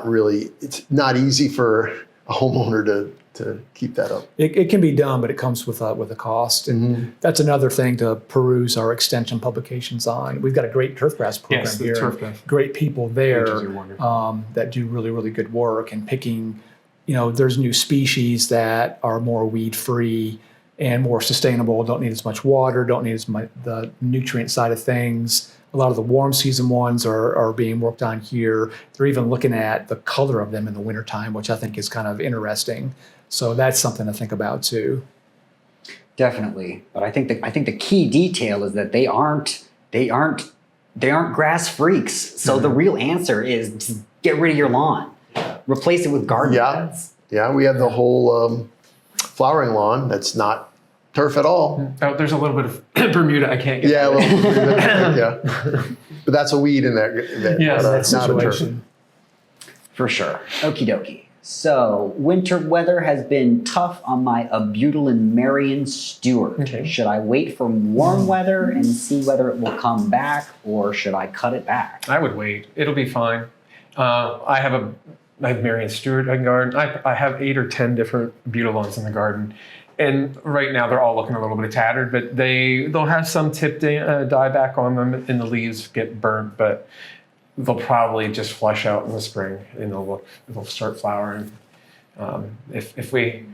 really. It's not easy for a homeowner to keep that up. It can be done, but it comes with a cost. And that's another thing to peruse our extension publications on. We've got a great turfgrass program here. Great people there that do really, really good work and picking. There's new species that are more weed-free. and more sustainable, don't need as much water, don't need as much the nutrient side of things. A lot of the warm season ones are being worked on here. They're even looking at the color of them in the wintertime, which I think is kind of interesting. So that's something to think about too. Definitely. But I think the key detail is that they aren't grass freaks. So the real answer is just get rid of your lawn. Replace it with garden beds. Yeah, we have the whole flowering lawn that's not turf at all. Oh, there's a little bit of Bermuda. I can't get. Yeah, but that's a weed in there. Yes, that's not a turf. For sure. Okie dokie. So winter weather has been tough on my Abutulin Marion Stewart. Okay. Should I wait for warm weather and see whether it will come back, or should I cut it back? I would wait. It'll be fine. I have Marion Stewart in garden. I have 8 or 10 different Butylons in the garden. And right now they're all looking a little bit tattered, but they'll have some tip dieback on them and the leaves get burnt, but they'll probably just flush out in the spring and they'll start flowering. If we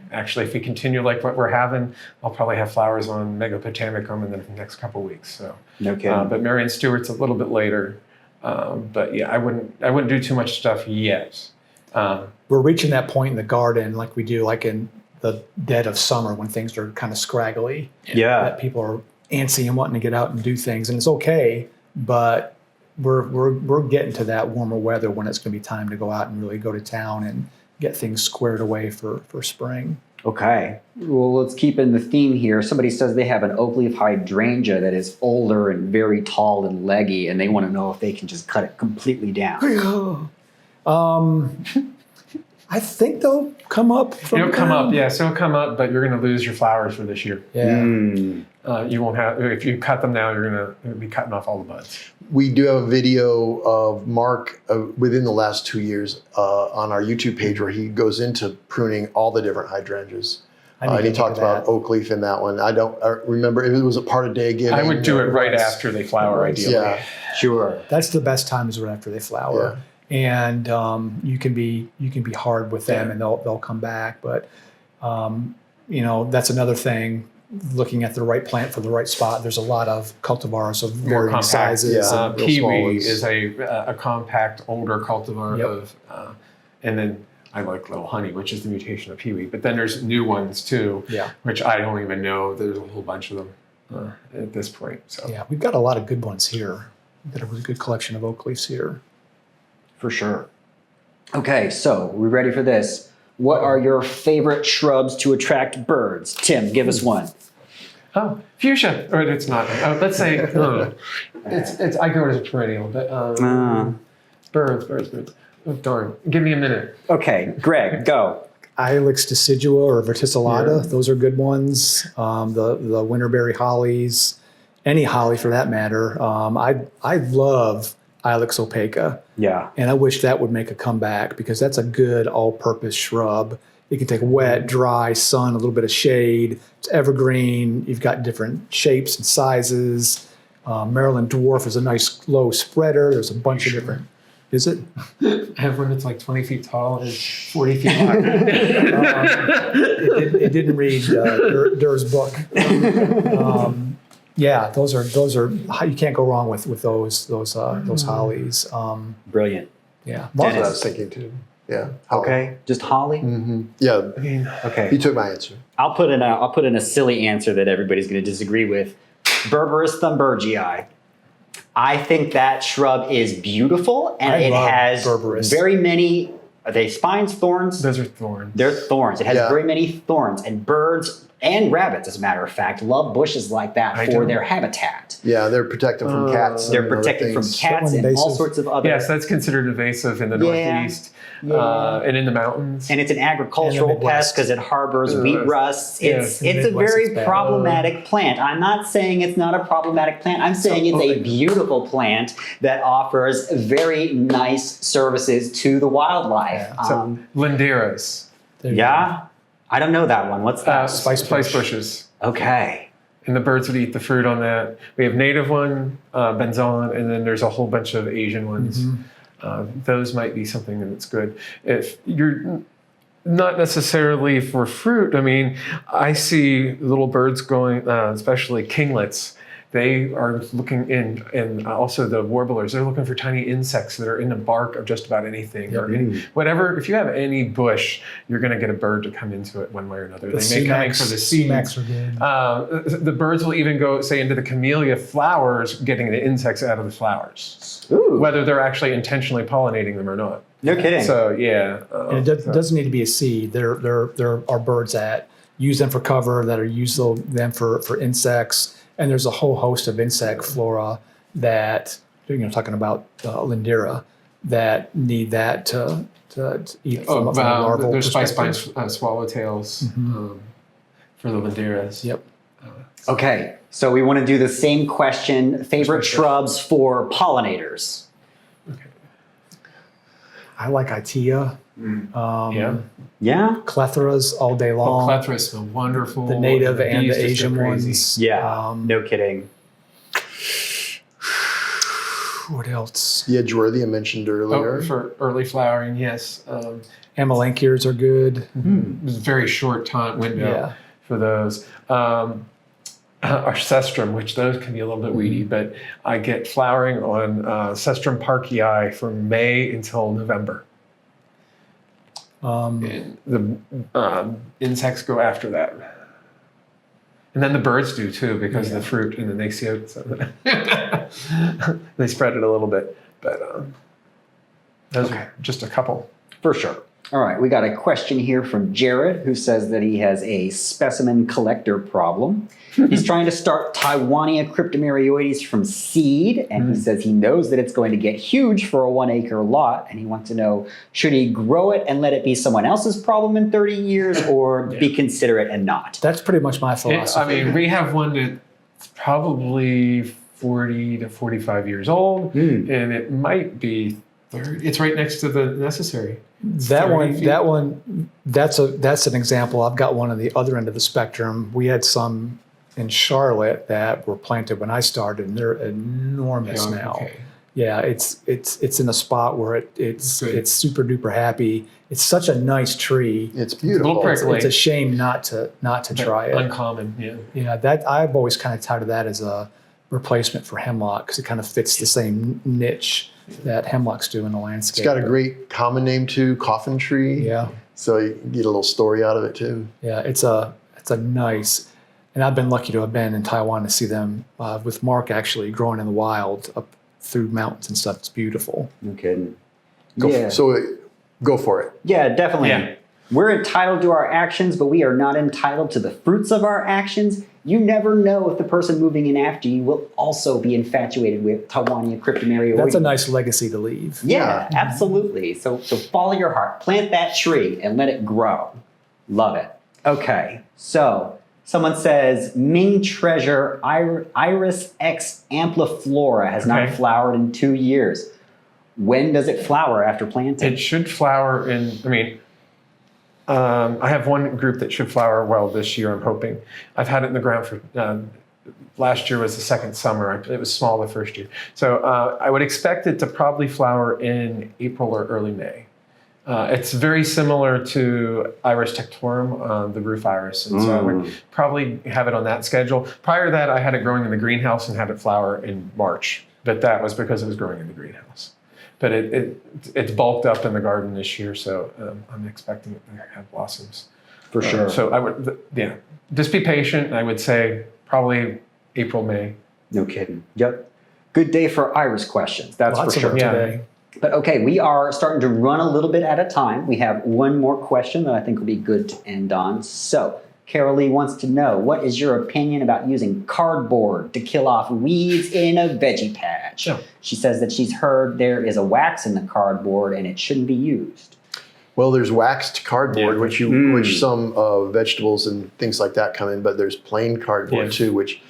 continue like what we're having, I'll probably have flowers on Megapotamicum in the next couple weeks. So, No kidding. but Marion Stewart's a little bit later. But yeah, I wouldn't do too much stuff yet. We're reaching that point in the garden like we do like in the dead of summer when things are kind of scraggly. Yeah. That people are antsy and wanting to get out and do things, and it's okay, but we're getting to that warmer weather when it's going to be time to go out and really go to town and get things squared away for spring. Okay. Well, let's keep in the theme here. Somebody says they have an oak leaf hydrangea that is older and very tall and leggy, and they want to know if they can just cut it completely down. I think they'll come up. It'll come up, yeah. So it'll come up, but you're going to lose your flowers for this year. Yeah. You won't have. If you cut them now, you're going to be cutting off all the buds. We do have a video of Mark within the last 2 years on our YouTube page where he goes into pruning all the different hydrangeas. And he talked about oak leaf in that one. I don't remember if it was a part of day giving. I would do it right after they flower, ideally. Yeah, Sure. That's the best time is right after they flower. Yeah. And you can be hard with them, and they'll come back. But that's another thing. Looking at the right plant for the right spot. There's a lot of cultivars of varying sizes. Yeah. Peewee is a compact, older cultivar of, and then I like Little Honey, which is the mutation of peewee. But then there's new ones too, which I don't even know. There's a whole bunch of them at this point. So yeah, we've got a lot of good ones here. We've got a really good collection of oak leaves here. For sure. Okay, so we ready for this? What are your favorite shrubs to attract birds? Tim, give us one. Oh, fuchsia, or it's not. Let's say it's. I grow it as a perennial, but birds. Oh, darn! Give me a minute. Okay, Greg, go. Ilex decidua or verticillata, those are good ones. The winterberry hollies, any holly for that matter. I love Ilex opaca. Yeah. And I wish that would make a comeback because that's a good all-purpose shrub. It can take wet, dry, sun, a little bit of shade. It's evergreen. You've got different shapes and sizes. Maryland dwarf is a nice low spreader. There's a bunch of different. Is it? I have one that's like 20 feet tall and 40 feet wide. It didn't read Durr's book. Yeah, those are you can't go wrong with those hollies. Brilliant. Yeah, that's what I was thinking too. Yeah. Holly. Okay, just holly. Mm-hmm. Yeah. Okay. You took my answer. I'll put in a silly answer that everybody's going to disagree with. Berberis thunbergii. I think that shrub is beautiful, and it has Berberis. very many. Are they spines, thorns? Those are thorns. They're thorns. It has very many thorns, and birds and rabbits, as a matter of fact, love bushes like that for their habitat. Yeah, they're protected from cats. They're protected from cats and all sorts of other. Yes, that's considered invasive in the Northeast and in the mountains. And it's an agricultural pest because it harbors wheat rusts. It's a very problematic plant. I'm not saying it's not a problematic plant. I'm saying it's a beautiful plant that offers very nice services to the wildlife. So, linderas. Yeah? I don't know that one. What's that? Spice bushes. Okay. And the birds would eat the fruit on that. We have native one, benzon, and then there's a whole bunch of Asian ones. Those might be something that's good. If you're Not necessarily for fruit. I mean, I see little birds going, especially kinglets. They are looking in, and also the warblers, they're looking for tiny insects that are in the bark of just about anything or whatever. If you have any bush, you're going to get a bird to come into it one way or another. They may come in for the seeds. Are good. The birds will even go, say, into the camellia flowers, getting the insects out of the flowers, whether they're actually intentionally pollinating them or not. No kidding. So yeah, and it doesn't need to be a seed. There are birds that use them for cover, that are use them for insects. And there's a whole host of insect flora that, talking about Lindera, that need that to eat from a larval there's spice perspective. pines, swallowtails for the Linderas. Yep. Okay, so we want to do the same question. Favorite shrubs for pollinators? Okay. I like Itea. Yeah? Cletheras all day long. Cletheras smell wonderful. The native and bees the just Asian go crazy. ones. Yeah, no kidding. What else? The edgeworthy I mentioned earlier. Oh, for early flowering, yes. Amelanchiers are good. It was a very short time window for those. Our cestrum, which those can be a little bit weedy, but I get flowering on cestrum parkii from May until November. And the insects go after that. And then the birds do too, because of the fruit, and then they see it. So they spread it a little bit. But those are just a couple. For sure. All right, we got a question here from Jared, who says that he has a specimen collector problem. He's trying to start Taiwania Cryptomerioides from seed, and he says he knows that it's going to get huge for a 1 acre lot, and he wants to know, should he grow it and let it be someone else's problem in 30 years, or be considerate and not? That's pretty much my philosophy. We have one that's probably 40 to 45 years old, and it might be 30. It's right next to the necessary. That's an example. I've got one on the other end of the spectrum. We had some in Charlotte that were planted when I started, and they're enormous now. Okay. Yeah, it's in a spot where it's super duper happy. It's such a nice tree. It's beautiful. A little prickly. It's a shame not to try it. Uncommon, yeah. Yeah, that I've always kind of touted that as a replacement for hemlock because it kind of fits the same niche that hemlocks do in the landscape. It's got a great common name too, coffin tree. Yeah. So you get a little story out of it too. Yeah, it's a nice, and I've been lucky to have been in Taiwan to see them with Mark actually growing in the wild up through mountains and stuff. It's beautiful. No kidding. Go for it. Yeah, definitely. Yeah. We're entitled to our actions, but we are not entitled to the fruits of our actions. You never know if the person moving in after you will also be infatuated with Taiwania Cryptomerioides. That's a nice legacy to leave. Yeah, absolutely. So follow your heart. Plant that tree and let it grow. Love it. Okay, so someone says Ming treasure Iris X ampliflora has not flowered in 2 years. When does it flower after planting? It should flower I have one group that should flower well this year, I'm hoping. I've had it in the ground for, last year was the second summer. It was small the first year. So I would expect it to probably flower in April or early May. It's very similar to Iris tectorum, the roof iris. And so I would probably have it on that schedule. Prior to that, I had it growing in the greenhouse and had it flower in March. But that was because it was growing in the greenhouse. But it's bulked up in the garden this year, so I'm expecting it to have blossoms. For sure. So I would, just be patient. I would say probably April, May. No kidding. Yep. Good day for iris questions. That's Lots for sure. of them today. But okay, we are starting to run a little bit at a time. We have one more question that I think will be good to end on. So Carol Lee wants to know, what is your opinion about using cardboard to kill off weeds in a veggie patch? Sure. She says that she's heard there is a wax in the cardboard and it shouldn't be used. Well, there's waxed cardboard, which some vegetables and things like that come in, but there's plain cardboard too, which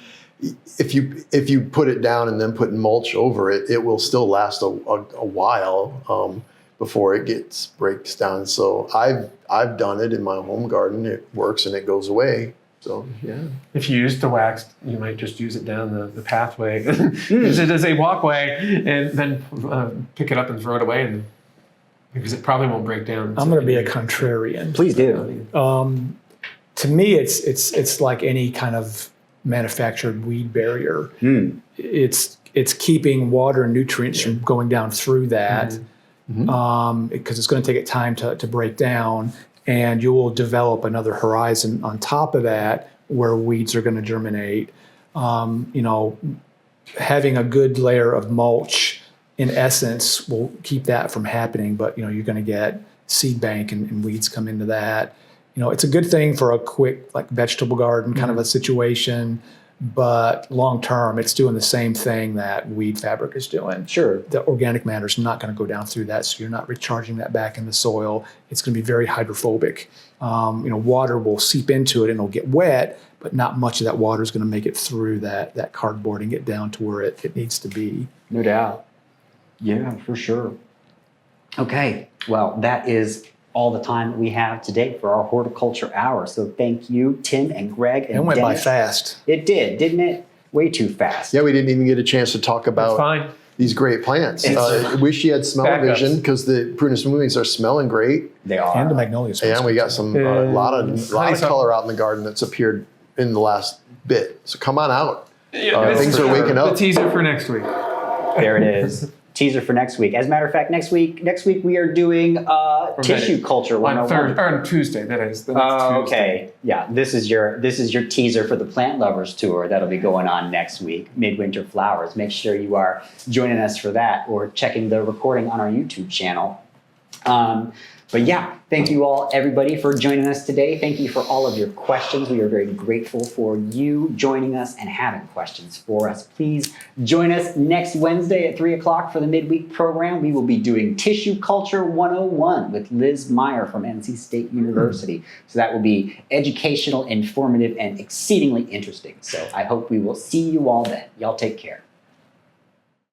if you put it down and then put mulch over it, it will still last a while before it breaks down. So I've done it in my home garden. It works and it goes away. So yeah. If you use the wax, you might just use it down the pathway, use it as a walkway, and then pick it up and throw it away. And Because it probably won't break down. I'm going to be a contrarian. Please do. To me, it's like any kind of manufactured weed barrier. It's keeping water and nutrients from going down through that, because it's going to take it time to break down, and you will develop another horizon on top of that where weeds are going to germinate. Having a good layer of mulch, in essence, will keep that from happening. But you're going to get seed bank and weeds come into that. It's a good thing for a quick like vegetable garden kind of a situation. But long term, it's doing the same thing that weed fabric is doing. Sure. The organic matter is not going to go down through that, so you're not recharging that back in the soil. It's going to be very hydrophobic. Water will seep into it and it'll get wet, but not much of that water is going to make it through that cardboard and get down to where it needs to be. No doubt. Yeah, for sure. Okay, well, that is all the time we have today for our Horticulture Hour. So thank you, Tim and Greg and It went by Dennis. fast. It did, didn't it? Way too fast. Yeah, we didn't even get a chance to talk about these great plants. Wish you had smell-o-vision because the Prunus movings are smelling great. They are. And the magnolia smells And we got some a lot of honeysuckle. color out in the garden that's appeared in the last bit. So come on out. Things are waking The up. teaser for next week. There it is. Teaser for next week. As a matter of fact, next week we are doing tissue culture 101. On Tuesday, that is. The next Tuesday. Okay. Yeah, this is your teaser for the Plant Lovers Tour that'll be going on next week, Midwinter Flowers. Make sure you are joining us for that or checking the recording on our YouTube channel. But yeah, thank you all, everybody, for joining us today. Thank you for all of your questions. We are very grateful for you joining us and having questions for us. Please join us next Wednesday at 3 o'clock for the midweek program. We will be doing Tissue Culture 101 with Liz Meyer from NC State University. So that will be educational, informative, and exceedingly interesting. So I hope we will see you all then. Y'all take care.